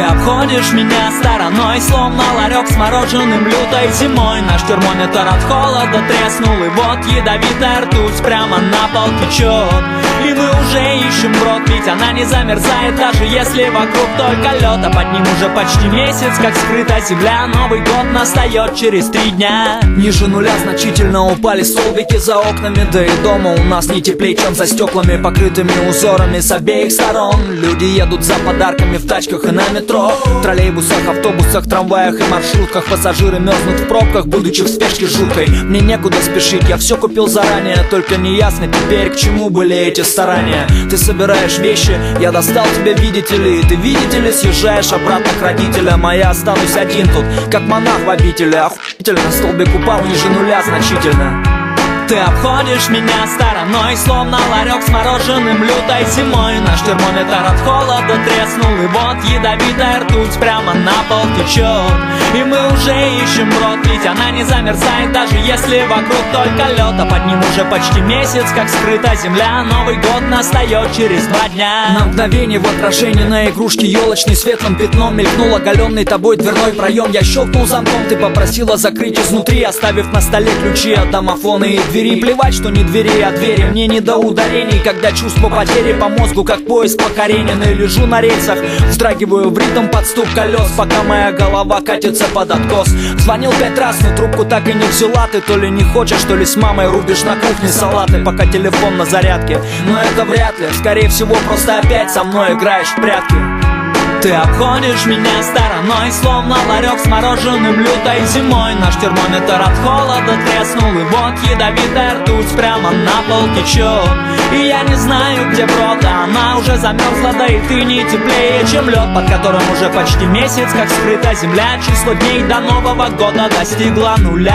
Ты обходишь меня стороной, словно ларек с мороженым лютой зимой. Наш термометр от холода треснул, и вот ядовитая ртуть прямо на пол течет. И мы уже ищем брод, ведь она не замерзает, даже если вокруг только лед. А под ним уже почти месяц, как скрыта земля. Новый год настает через 3 дня. Ниже нуля значительно упали столбики за окнами, да и дома у нас не теплее, чем за стеклами, покрытыми узорами с обеих сторон. Люди едут за подарками в тачках и на метро, в троллейбусах, автобусах, трамваях и маршрутках. Пассажиры мерзнут в пробках, будучи в спешке жуткой. Мне некуда спешить, я все купил заранее, только не ясно теперь, к чему были эти старания. Ты собираешь вещи, я достал тебя, видите ли. Ты, видите ли, съезжаешь обратно к родителям, а я останусь один тут, как монах в обители. Охуительно, столбик упал ниже нуля значительно. Ты обходишь меня стороной, словно ларек с мороженым лютой зимой. Наш термометр от холода треснул, и вот ядовитая ртуть прямо на пол течет. И мы уже ищем брод, ведь она не замерзает, даже если вокруг только лед. А под ним уже почти месяц, как скрыта земля. Новый год настает через 2 дня. На мгновение в отражении на игрушке елочный светлым пятном мелькнул оголенный тобой дверной проем. Я щелкнул замком, ты попросила закрыть изнутри, оставив на столе ключи от домофона и двери. Плевать, что не двери, а двери. Мне не до ударений, когда чувство потери по мозгу, как поезд покоренен. И лежу на рельсах, вздрагиваю в ритм под стук колес, пока моя голова катится под откос. Звонил 5 раз, но трубку так и не взяла. Ты то ли не хочешь, то ли с мамой рубишь на кухне салаты, пока телефон на зарядке. Но это вряд ли, скорее всего просто опять со мной играешь в прятки. Ты обходишь меня стороной, словно ларек с мороженым лютой зимой. Наш термометр от холода треснул, и вот ядовитая ртуть прямо на пол течет. И я не знаю, где брод, а она уже замерзла, да и ты не теплее, чем лед, под которым уже почти месяц, как скрыта земля. Число дней до Нового года достигло 0.